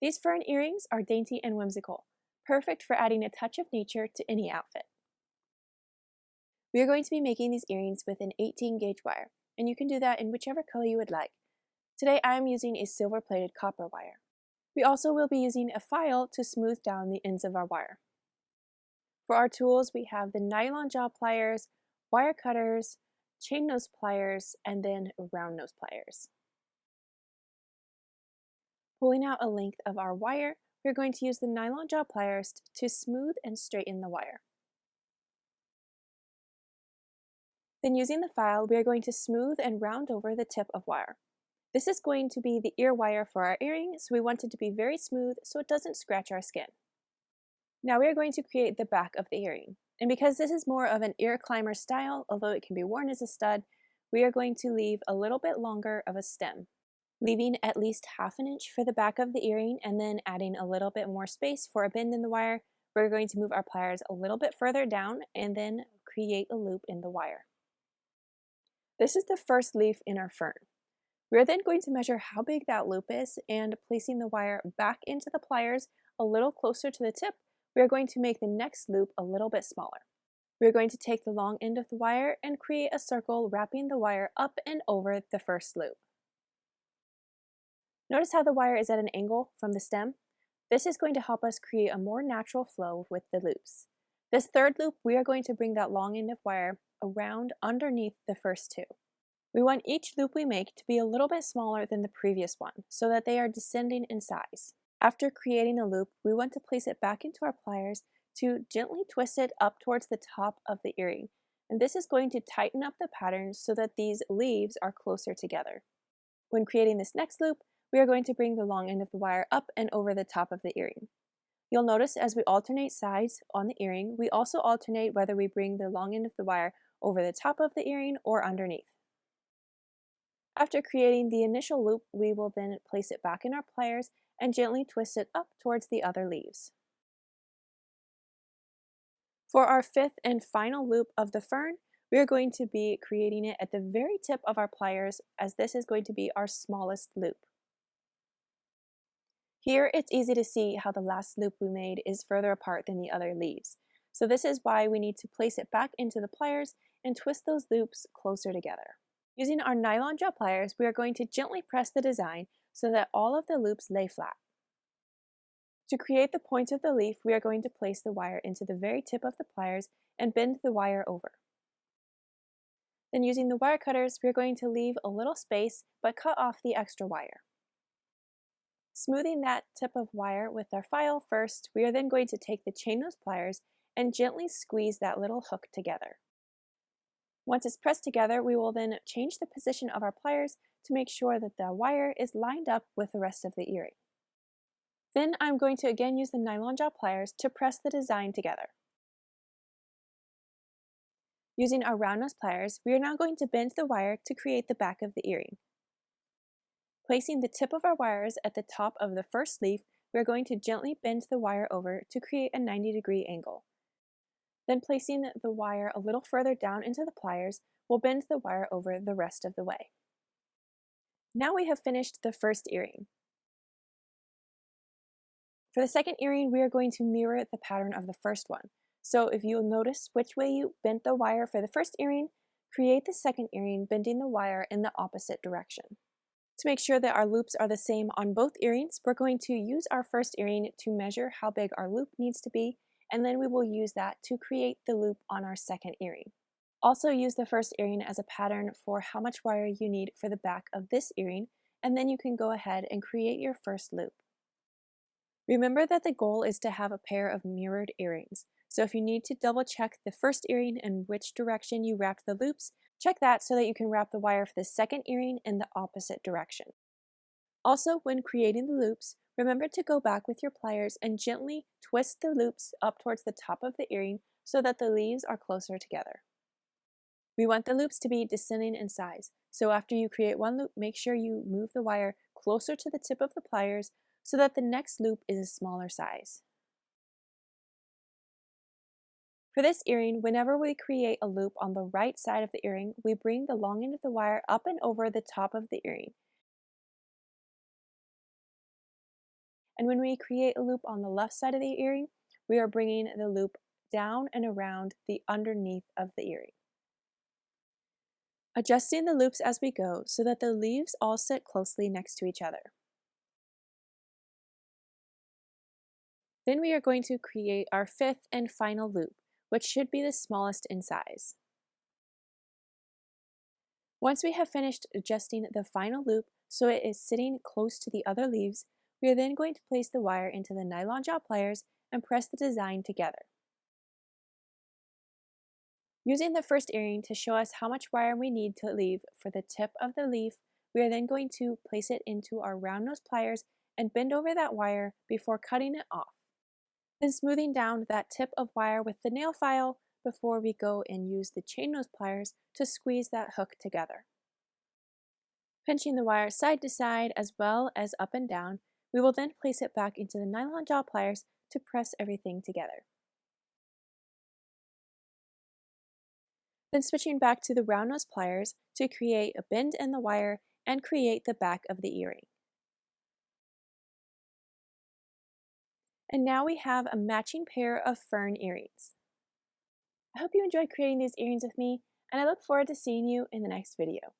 These fern earrings are dainty and whimsical, perfect for adding a touch of nature to any outfit. We are going to be making these earrings with an 18 gauge wire, and you can do that in whichever color you would like. Today I am using a silver plated copper wire. We also will be using a file to smooth down the ends of our wire. For our tools, we have the nylon jaw pliers, wire cutters, chain nose pliers, and then round nose pliers. Pulling out a length of our wire, we're going to use the nylon jaw pliers to smooth and straighten the wire. Then using the file, we are going to smooth and round over the tip of wire. This is going to be the ear wire for our earring, so we want it to be very smooth so it doesn't scratch our skin. Now we are going to create the back of the earring. And because this is more of an ear climber style, although it can be worn as a stud, we are going to leave a little bit longer of a stem, leaving at least ½ inch for the back of the earring and then adding a little bit more space for a bend in the wire. We're going to move our pliers a little bit further down and then create a loop in the wire. This is the first leaf in our fern. We are then going to measure how big that loop is, and placing the wire back into the pliers a little closer to the tip, we are going to make the next loop a little bit smaller. We are going to take the long end of the wire and create a circle wrapping the wire up and over the first loop. Notice how the wire is at an angle from the stem? This is going to help us create a more natural flow with the loops. This third loop, we are going to bring that long end of wire around underneath the first two. We want each loop we make to be a little bit smaller than the previous one, so that they are descending in size. After creating a loop, we want to place it back into our pliers to gently twist it up towards the top of the earring. And this is going to tighten up the pattern so that these leaves are closer together. When creating this next loop, we are going to bring the long end of the wire up and over the top of the earring. You'll notice as we alternate sides on the earring, we also alternate whether we bring the long end of the wire over the top of the earring or underneath. After creating the initial loop, we will then place it back in our pliers and gently twist it up towards the other leaves. For our fifth and final loop of the fern, we are going to be creating it at the very tip of our pliers, as this is going to be our smallest loop. Here it's easy to see how the last loop we made is further apart than the other leaves. So this is why we need to place it back into the pliers and twist those loops closer together. Using our nylon jaw pliers, we are going to gently press the design so that all of the loops lay flat. To create the point of the leaf, we are going to place the wire into the very tip of the pliers and bend the wire over. Then using the wire cutters, we are going to leave a little space but cut off the extra wire. Smoothing that tip of wire with our file first, we are then going to take the chain nose pliers and gently squeeze that little hook together. Once it's pressed together, we will then change the position of our pliers to make sure that the wire is lined up with the rest of the earring. Then I'm going to again use the nylon jaw pliers to press the design together. Using our round nose pliers, we are now going to bend the wire to create the back of the earring. Placing the tip of our wires at the top of the first leaf, we are going to gently bend the wire over to create a 90-degree angle. Then placing the wire a little further down into the pliers, we'll bend the wire over the rest of the way. Now we have finished the first earring. For the second earring, we are going to mirror the pattern of the first one. So if you'll notice which way you bent the wire for the first earring, create the second earring bending the wire in the opposite direction. To make sure that our loops are the same on both earrings, we're going to use our first earring to measure how big our loop needs to be, and then we will use that to create the loop on our second earring. Also use the first earring as a pattern for how much wire you need for the back of this earring, and then you can go ahead and create your first loop. Remember that the goal is to have a pair of mirrored earrings, so if you need to double check the first earring and which direction you wrapped the loops, check that so that you can wrap the wire for the second earring in the opposite direction. Also, when creating the loops, remember to go back with your pliers and gently twist the loops up towards the top of the earring so that the leaves are closer together. We want the loops to be descending in size, so after you create one loop, make sure you move the wire closer to the tip of the pliers so that the next loop is a smaller size. For this earring, whenever we create a loop on the right side of the earring, we bring the long end of the wire up and over the top of the earring. And when we create a loop on the left side of the earring, we are bringing the loop down and around the underneath of the earring. Adjusting the loops as we go so that the leaves all sit closely next to each other. Then we are going to create our fifth and final loop, which should be the smallest in size. Once we have finished adjusting the final loop so it is sitting close to the other leaves, we are then going to place the wire into the nylon jaw pliers and press the design together. Using the first earring to show us how much wire we need to leave for the tip of the leaf, we are then going to place it into our round nose pliers and bend over that wire before cutting it off. Then smoothing down that tip of wire with the nail file before we go and use the chain nose pliers to squeeze that hook together. Pinching the wire side to side as well as up and down, we will then place it back into the nylon jaw pliers to press everything together. Then switching back to the round nose pliers to create a bend in the wire and create the back of the earring. And now we have a matching pair of fern earrings. I hope you enjoyed creating these earrings with me, and I look forward to seeing you in the next video.